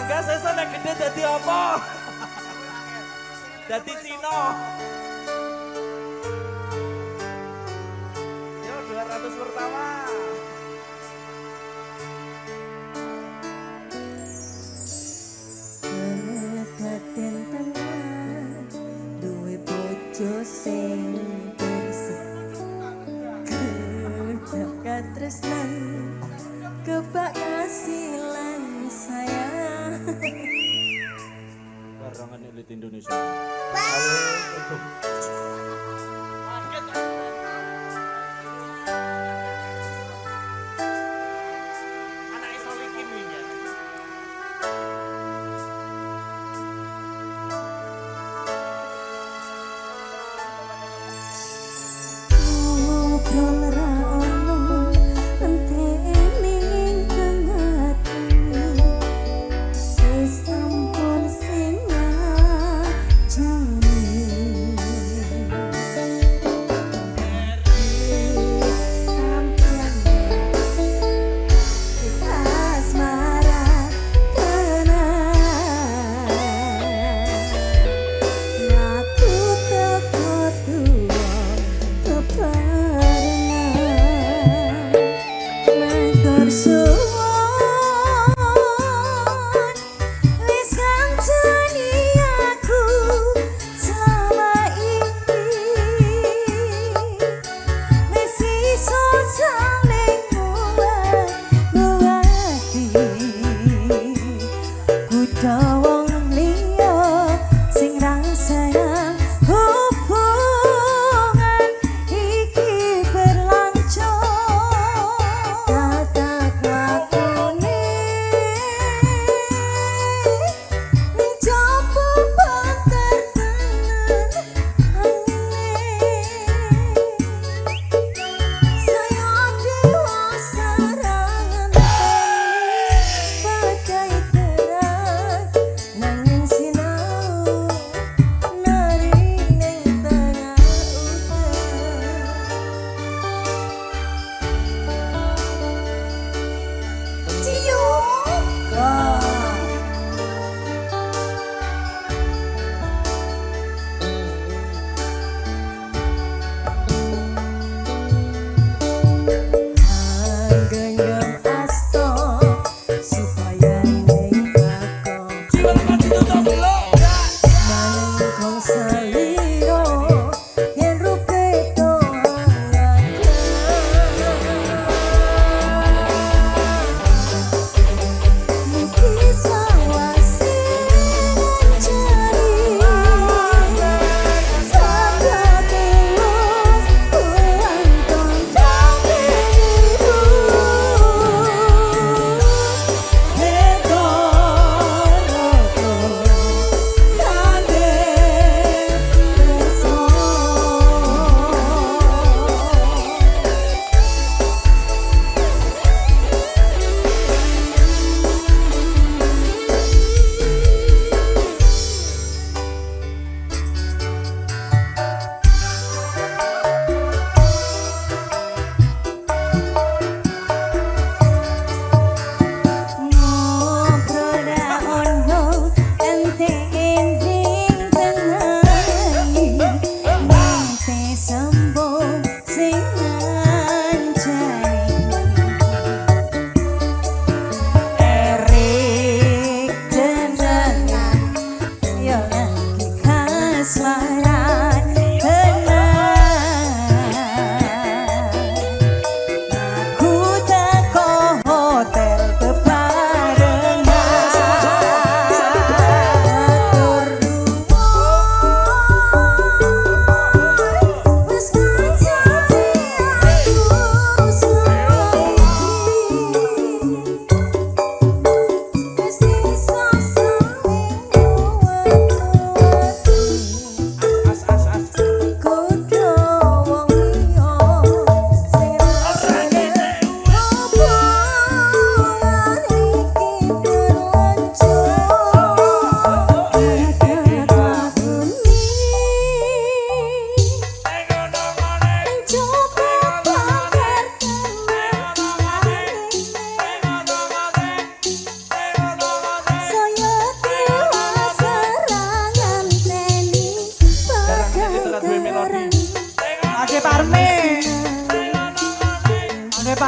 Semoga sesuk nek gede dadi apa? Dadi Cina. Yo 200 pertama. Kedaten tenan duwe bojo sing bersih. Kedap katresnan kebak kasih lan sayang. Barangan elit Indonesia. Anak Isolikin ini. Ngobrol ra ono entene kang ati. Sesampun sing ngajeni.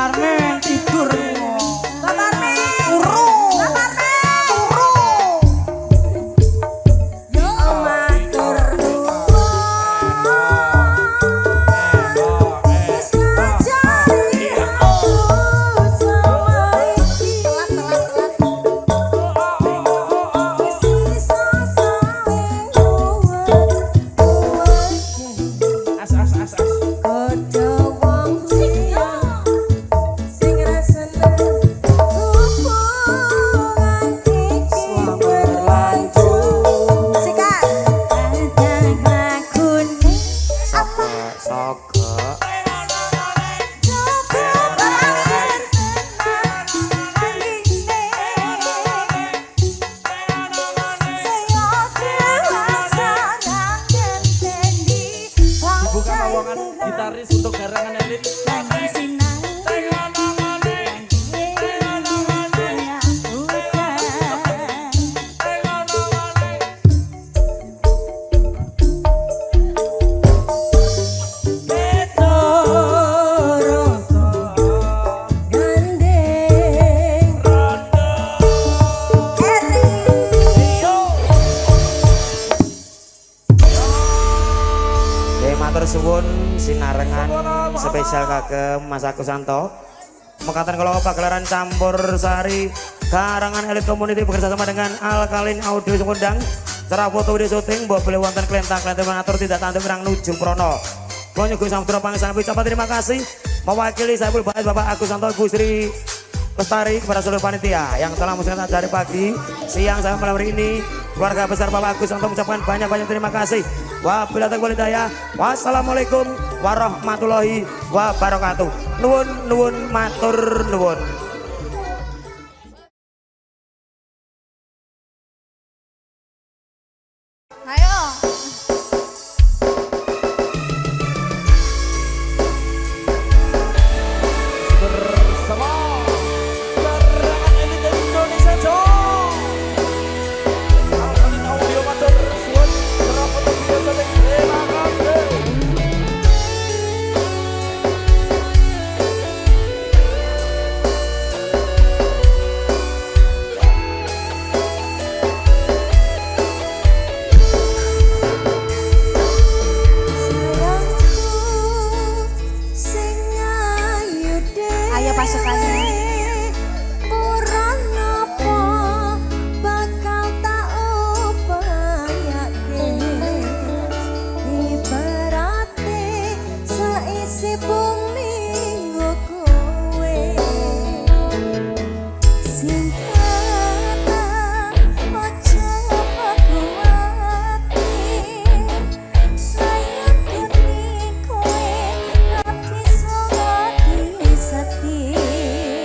Karmen tidur. Mbak Karmen. Mbak Karmen. Yo matur nuwun. Wis ngajari aku sama iki. Telat. Wis iso saling kuwat. As. Kodho wong liya sing rasane hubungan iki berlanjut. Sikat kadang lakune apa Sogo. coba berakhir anggine saya dewasa nang genteni Bukan lowongan gitaris untuk garangan elit. Matur suwun sinarengan spesial kagem Mas Agus Santo. Mekaten kalau pagelaran campur sari karangan elit community bekerja sama dengan Alkalin Audio Sumedang. Cara foto video syuting mbok boleh wonten klentang-klentang atur tidak tandem rang nuju prono. Kula nyugun samudra panggilan ucapan terima kasih mewakili Saiful Bait Bapak Agus Santo Ibu Sri Lestari kepada seluruh panitia yang telah musnah dari pagi, siang sampai malam hari ini. Keluarga besar Bapak Agus Santo mengucapkan banyak-banyak terima kasih. Wabillahi taufiq wal hidayah. Wassalamualaikum warahmatullahi wabarakatuh. Nuwun matur nuwun. Ayo. Bersama garangan elit Indonesia Jong. Alkalin Audio matur suwun. Cara foto video syuting terima kasih. Ayo pasukannya. Murah napa bakal tak upayake. Ibarate saisi bumi nggo kowe. Sing kata ojo kuwati. Sayang demi kowe ngati sati.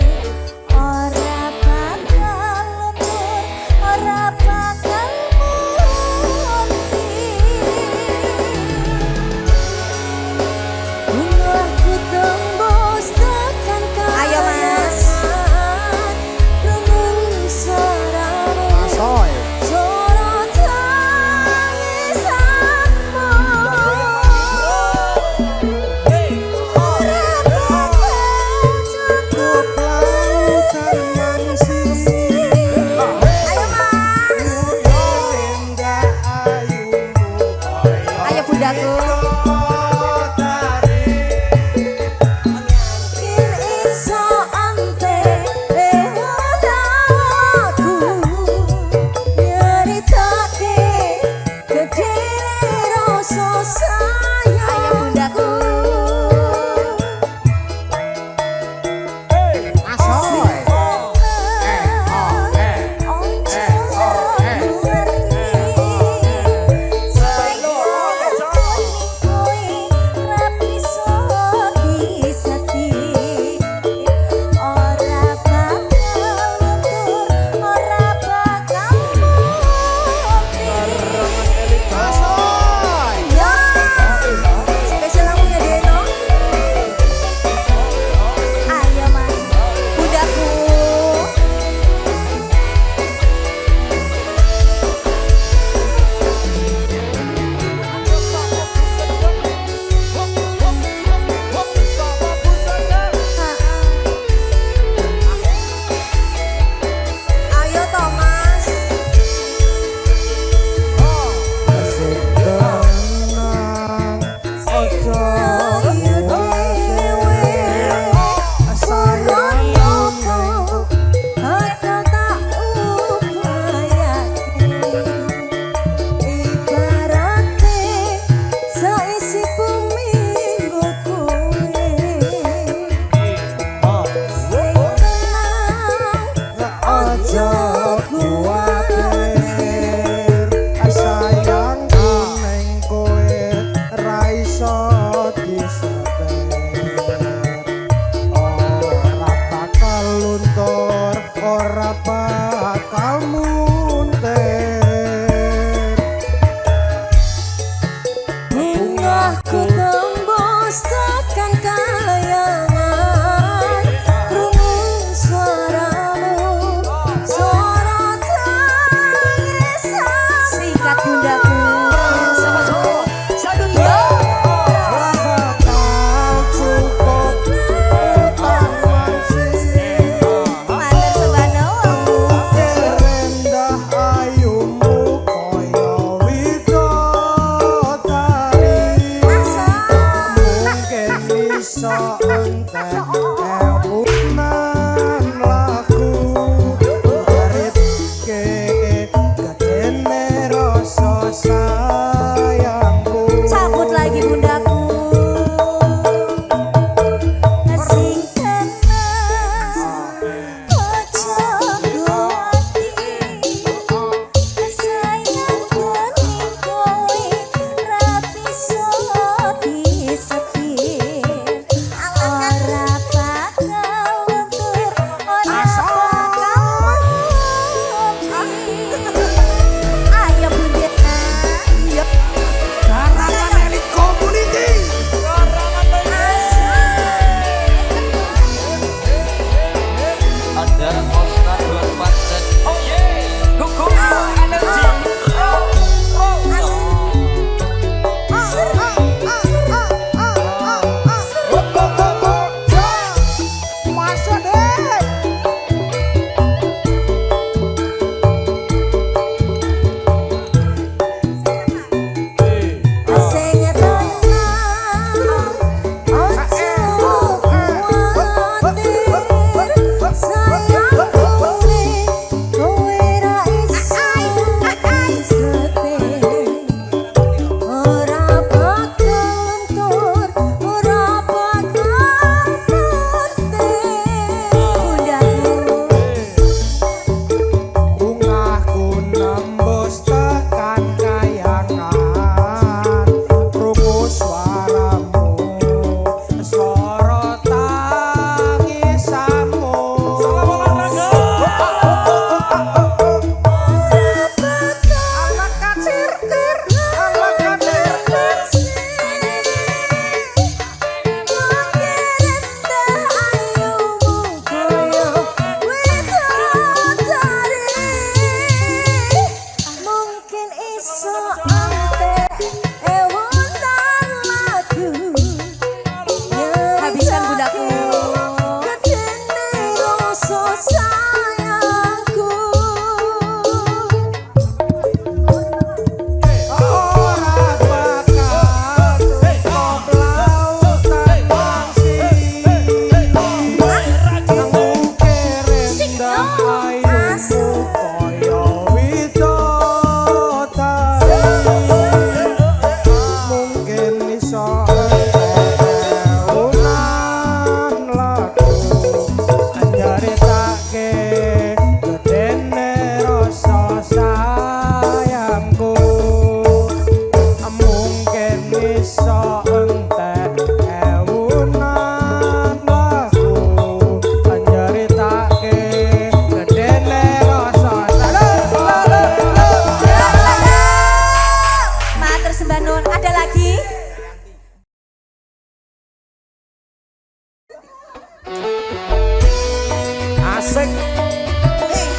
Asik.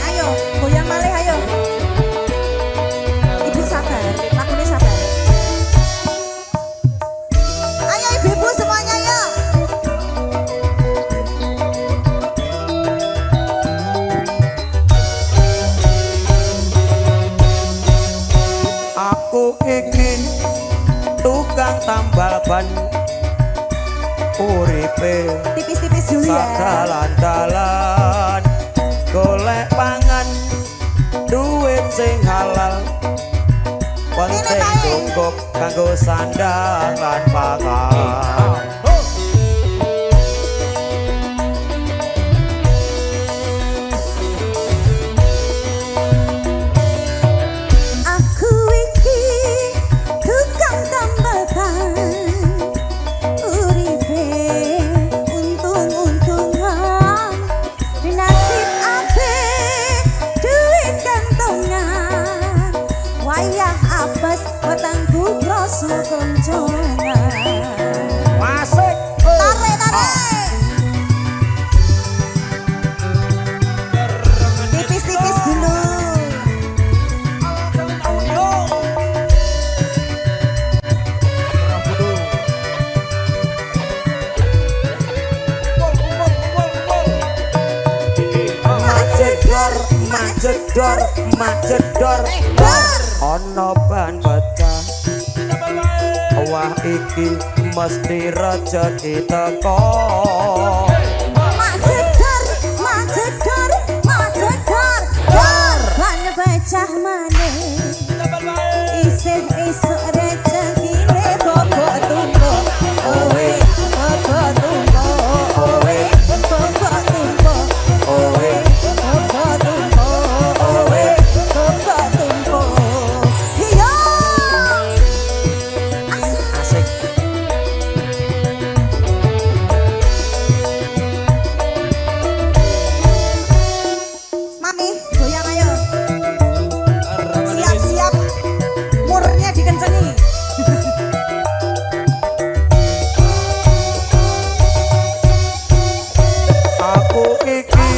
Ayo, goyang malih ayo. Ibu sabar, lakunya sabar. Ayo ibu-ibu semuanya yuk. Aku iki tukang tambal ban, uripe Tipis-tipis dulu ya. sadalan-dalan, golek pangan duit sing halal, penting cukup kanggo sandang lan pangan. Aku iki tukang tambal ban, uripe untung-untungan, nasib apik duit kantongan, wayah apes wetengku krasa koncongan. Masuk. Tarik. Tipis-tipis dulu. Majedor, majedor, ono ban pecah. Wah iki mesti rezeki teko. Majedor, ban pecah maneh. Isih esuk rezekine bobok tunggu. Owe, bobok tunggu. Owe, bobok tunggu. Owe, bobok tunggu. Owe, bobok tunggu. Iya. Asik. Mami, goyang ayo. Siap-siap. Murnya dikencengi. Aku iki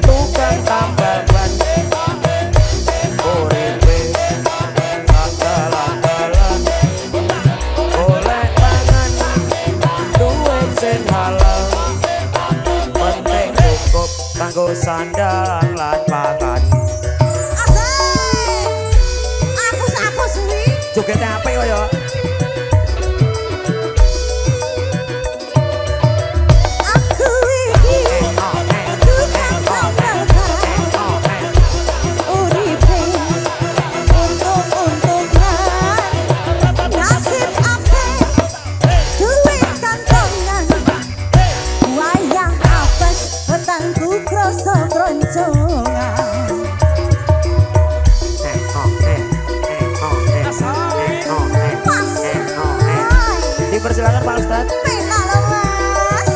tukang tambal ban, uripe sadalan-dalan, golek pangan duit sing halal, penting cukup kanggo sandang lan pangan. Asik. Apus-apus wi. Jogete apik kaya. Aku iki tukang tambal ban, uripe untung-untungan, nasib apik duit kantongan, wayah apes wetengku krasa kroncongan. Dipersilakan Pak Ustad. Pena lo mas.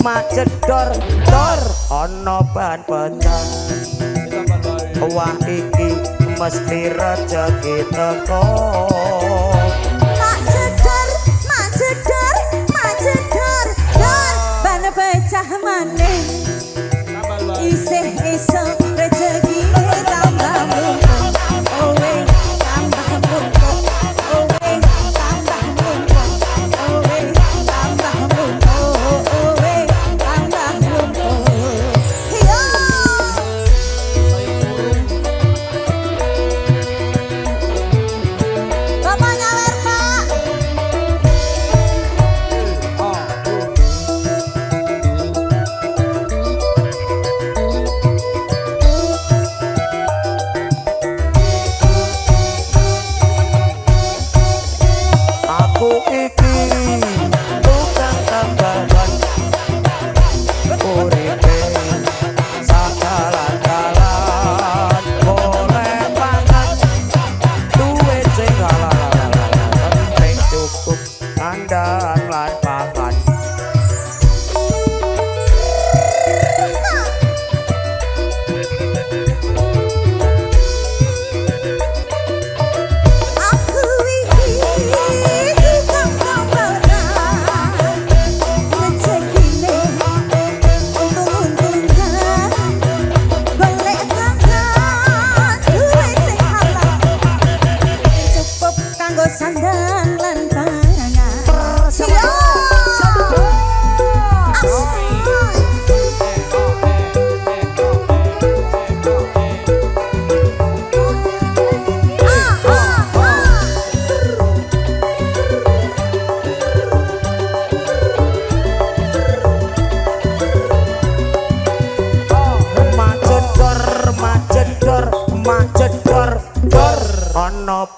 Majedor, dor, ono ban pecah. Wah iki mesti rezeki teko. Majedor, ban pecah maneh. Isih esuk rezekine tambah mumpung. Owe, tambah mumpung. Owe, tambah mumpung. Owe, tambah mumpung. Owe, tambah mumpung. Yo. Bapaknya Werna.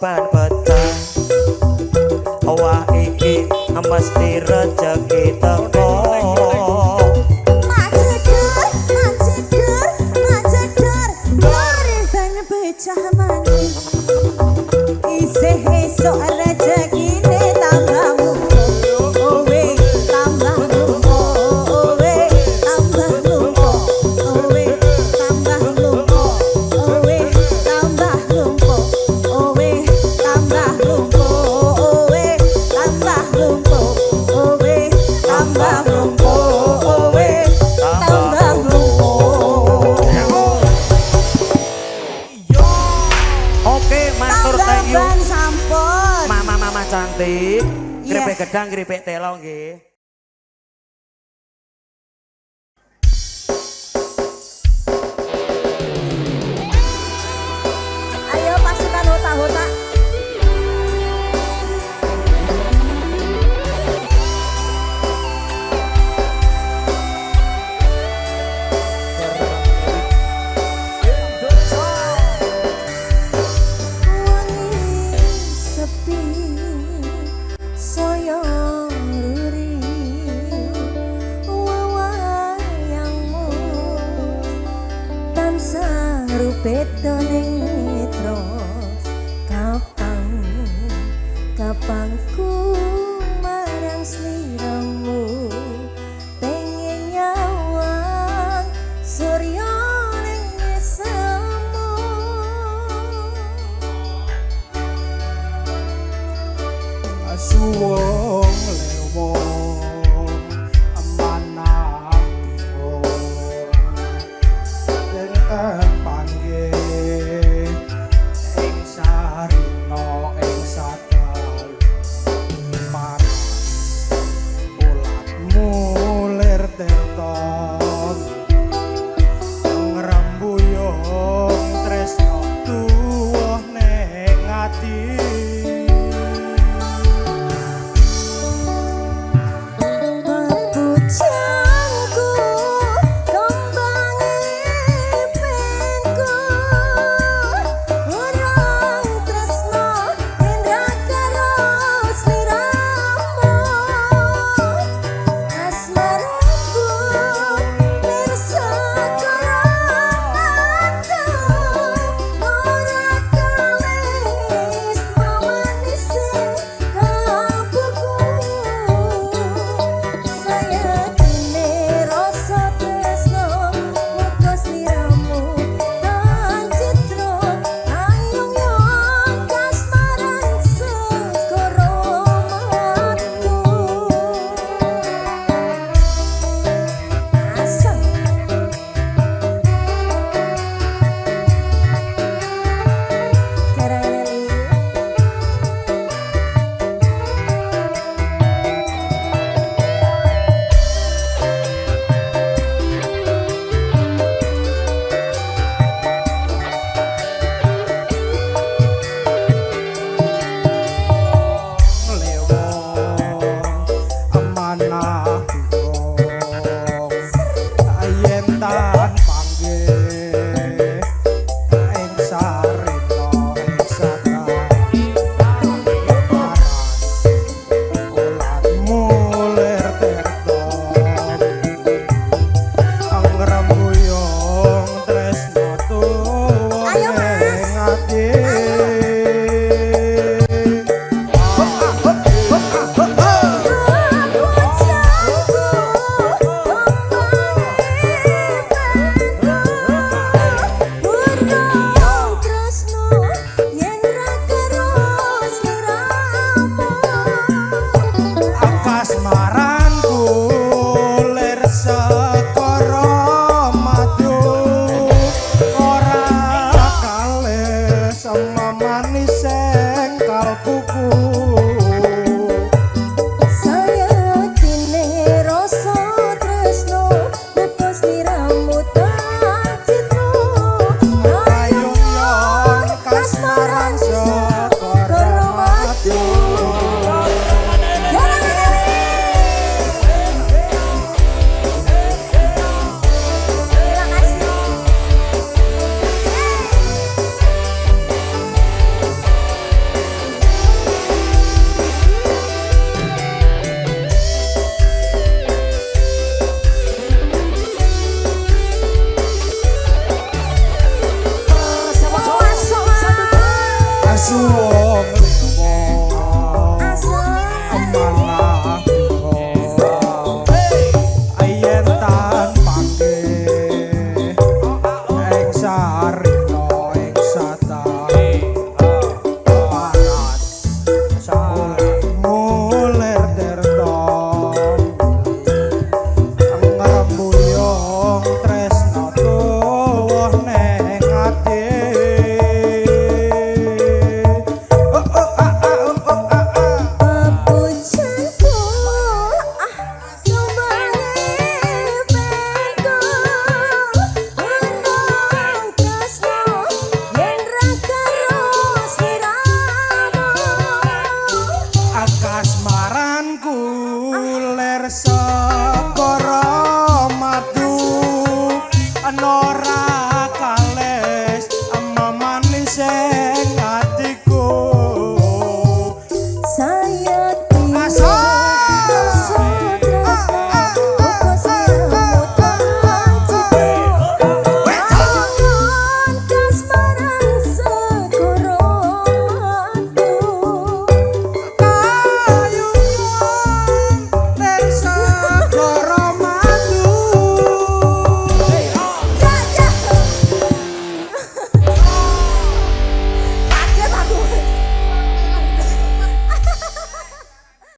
ban pecah. Wah iki mesti rezeki teko. Majedor, majedor, majedor. Lari ban pecah maning. Isih esok rezekine tambah mumpung. Owe tambah mumpung. Owe tambah mumpung. Owe tambah mumpung. Owe tambah mumpung. Owe tambah mumpung. Owe tambah mumpung. Owe tambah mumpung. Owe tambah mumpung. Oke, matur thank you. Tambah sampun. Mama cantik. Iya. Gripek gedang, gripek telo nggih. Ayo pasukan hota-hota. Wangi sepi saya luri wawayangmu tansah rupeto ning netra kapan ku marang sliramu pengen nyawang surya ning esemu. Suwung lewong amanah dengan panggih ing sarina ing sadal panas ulatmu lir tirta ngrembuyung tresno tuwuh ning ati. Pujangku kembang ipinku orang tresno indra karo sliramu asmaraku pirsa koranku ora kalis mamanise kabuku. Saya kene rasa tresno muga sliramu tan citra ayung yung kasmaran sekoro matku. Asam Kareli Amanah ayen tan panggih ing sarina ing sadal panas ulatmu lir tirta ngrembuyung tresno tuwuh Ayo, Mas. ning ati. pujangku kembang Nora